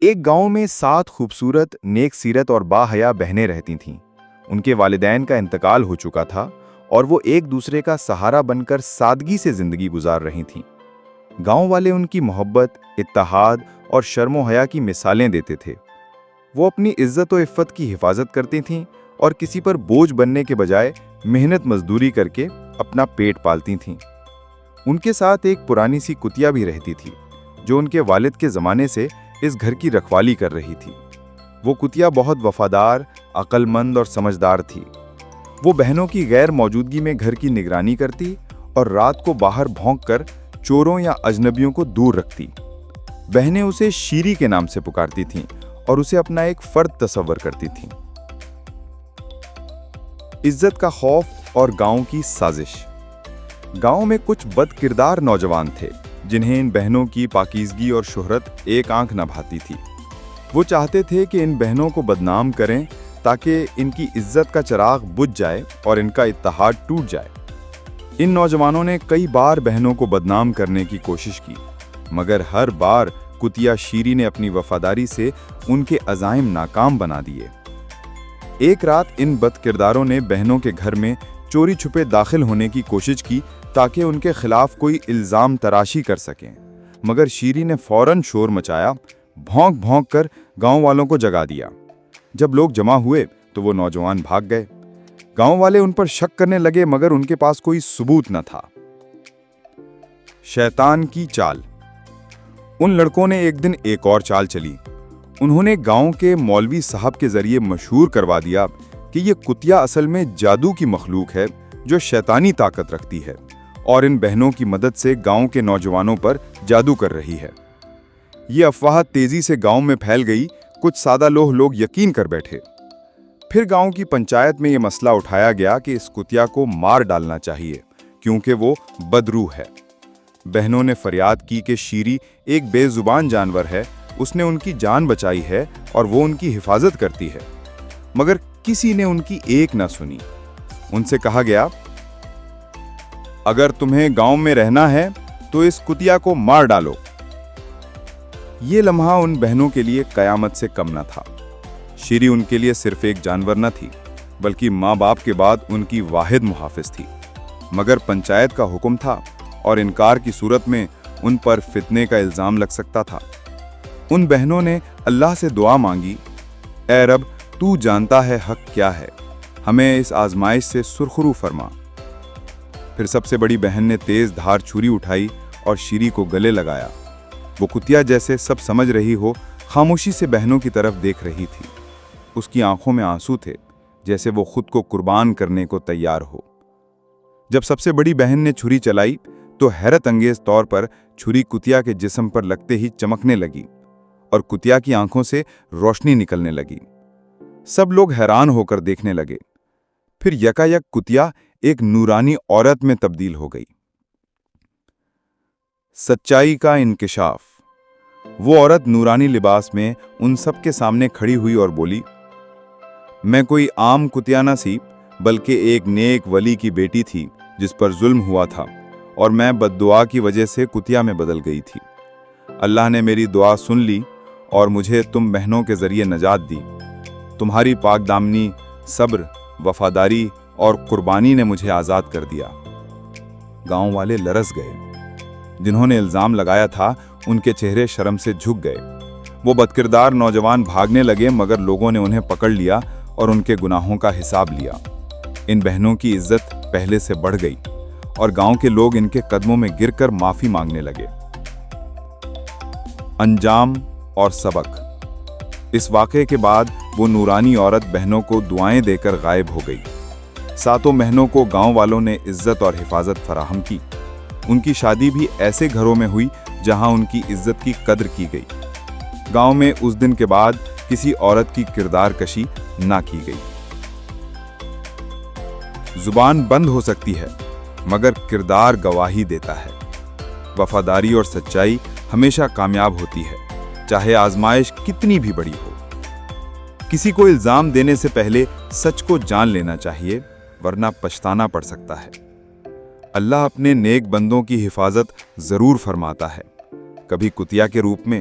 ایک گاؤں میں 7 خوبصورت نیک سیرت اور باحیا بہنیں رہتی تھیں۔ ان کے والدین کا انتقال ہو چکا تھا اور وہ ایک دوسرے کا سہارا بن کر سادگی سے زندگی گزار رہی تھیں۔ گاؤں والے ان کی محبت، اتحاد اور شرم و حیا کی مثالیں دیتے تھے۔ وہ اپنی عزت و عفت کی حفاظت کرتی تھیں اور کسی پر بوجھ بننے کے بجائے محنت مزدوری کر کے اپنا پیٹ پالتی تھیں۔ ان کے ساتھ ایک پرانی سی کتیا بھی رہتی تھی جو ان کے والد کے زمانے سے اس گھر کی رکھوالی کر رہی تھی۔ وہ کتیا بہت وفادار، عقل مند اور سمجھدار تھی۔ وہ بہنوں کی غیر موجودگی میں گھر کی نگرانی کرتی اور رات کو باہر بھونک کر چوروں یا اجنبیوں کو دور رکھتی۔ بہنیں اسے شیری کے نام سے پکارتی تھیں اور اسے اپنا ایک فرد تصور کرتی تھیں۔ عزت کا خوف اور گاؤں کی سازش۔ گاؤں میں کچھ بد کردار نوجوان تھے جنہیں ان بہنوں کی پاکیزگی اور شہرت ایک آنکھ نہ بھاتی تھی۔ وہ چاہتے تھے کہ ان بہنوں کو بدنام کریں تاکہ ان کی عزت کا چراغ بجھ جائے اور ان کا اتحاد ٹوٹ جائے۔ ان نوجوانوں نے کئی بار بہنوں کو بدنام کرنے کی کوشش کی، مگر ہر بار کتیا شیری نے اپنی وفاداری سے ان کے عزائم ناکام بنا دیے۔ ایک رات ان بد کرداروں نے بہنوں کے گھر میں چوری چھپے داخل ہونے کی کوشش کی تاکہ ان کے خلاف کوئی الزام تراشی کر سکیں، مگر شیری نے فوراً شور مچایا، بھونک بھونک کر گاؤں والوں کو جگا دیا۔ جب لوگ جمع ہوئے تو وہ نوجوان بھاگ گئے۔ گاؤں والے ان پر شک کرنے لگے مگر ان کے پاس کوئی ثبوت نہ تھا۔ شیطان کی چال۔ ان لڑکوں نے ایک دن ایک اور چال چلی۔ انہوں نے گاؤں کے مولوی صاحب کے ذریعے مشہور کروا دیا کہ یہ کتیا اصل میں جادو کی مخلوق ہے جو شیطانی طاقت رکھتی ہے اور ان بہنوں کی مدد سے گاؤں کے نوجوانوں پر جادو کر رہی ہے۔ یہ افواہ تیزی سے گاؤں میں پھیل گئی۔ کچھ سادہ لوگ یقین کر بیٹھے۔ پھر گاؤں کی پنچایت میں یہ مسئلہ اٹھایا گیا کہ اس کتیا کو مار ڈالنا چاہیے کیونکہ وہ بدروح ہے۔ بہنوں نے فریاد کی کہ شیری ایک بے زبان جانور ہے، اس نے ان کی جان بچائی ہے اور وہ ان کی حفاظت کرتی ہے، مگر کسی نے ان کی ایک نہ سنی۔ ان سے کہا گیا، اگر تمہیں گاؤں میں رہنا ہے تو اس کتیا کو مار ڈالو۔ یہ لمحہ ان بہنوں کے لیے قیامت سے کم نہ تھا۔ شیری ان کے لیے صرف ایک جانور نہ تھی بلکہ ماں باپ کے بعد ان کی واحد محافظ تھی، مگر پنچایت کا حکم تھا اور انکار کی صورت میں ان پر فتنے کا الزام لگ سکتا تھا۔ ان بہنوں نے اللہ سے دعا مانگی، اے رب تو جانتا ہے حق کیا ہے، ہمیں اس آزمائش سے سرخرو فرما۔ پھر سب سے بڑی بہن نے تیز دھار چھری اٹھائی اور شیری کو گلے لگایا۔ وہ کتیا جیسے سب سمجھ رہی ہو خاموشی سے بہنوں کی طرف دیکھ رہی تھی۔ اس کی آنکھوں میں آنسو تھے جیسے وہ خود کو قربان کرنے کو تیار ہو۔ جب سب سے بڑی بہن نے چھری چلائی تو حیرت انگیز طور پر چھری کتیا کے جسم پر لگتے ہی چمکنے لگی اور کتیا کی آنکھوں سے روشنی نکلنے لگی۔ سب لوگ حیران ہو کر دیکھنے لگے۔ پھر یکا یک کتیا ایک نورانی عورت میں تبدیل ہو گئی۔ سچائی کا انکشاف۔ وہ عورت نورانی لباس میں ان سب کے سامنے کھڑی ہوئی اور بولی، میں کوئی عام کتیا نہ سی بلکہ ایک نیک ولی کی بیٹی تھی جس پر ظلم ہوا تھا اور میں بد دعا کی وجہ سے کتیا میں بدل گئی تھی۔ اللہ نے میری دعا سن لی اور مجھے تم بہنوں کے ذریعے نجات دی۔ تمہاری پاک دامنی، صبر، وفاداری اور قربانی نے مجھے آزاد کر دیا۔ گاؤں والے لرز گئے۔ جنہوں نے الزام لگایا تھا ان کے چہرے شرم سے جھک گئے۔ وہ بدکردار نوجوان بھاگنے لگے مگر لوگوں نے انہیں پکڑ لیا اور ان کے گناہوں کا حساب لیا۔ ان بہنوں کی عزت پہلے سے بڑھ گئی اور گاؤں کے لوگ ان کے قدموں میں گر کر معافی مانگنے لگے۔ انجام اور سبق۔ اس واقعے کے بعد وہ نورانی عورت بہنوں کو دعائیں دے کر غائب ہو گئی۔ ساتوں بہنوں کو گاؤں والوں نے عزت اور حفاظت فراہم کی۔ ان کی شادی بھی ایسے گھروں میں ہوئی جہاں ان کی عزت کی قدر کی گئی۔ گاؤں میں اس دن کے بعد کسی عورت کی کردار کشی نہ کی گئی۔ زبان بند ہو سکتی ہے مگر کردار گواہی دیتا ہے۔ وفاداری اور سچائی ہمیشہ کامیاب ہوتی ہے، چاہے آزمائش کتنی بھی بڑی ہو۔ کسی کو الزام دینے سے پہلے سچ کو جان لینا چاہیے ورنہ پچھتانا پڑ سکتا ہے۔ اللہ اپنے نیک بندوں کی حفاظت ضرور فرماتا ہے، کبھی کتیا کے روپ میں،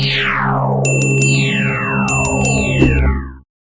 Yeah.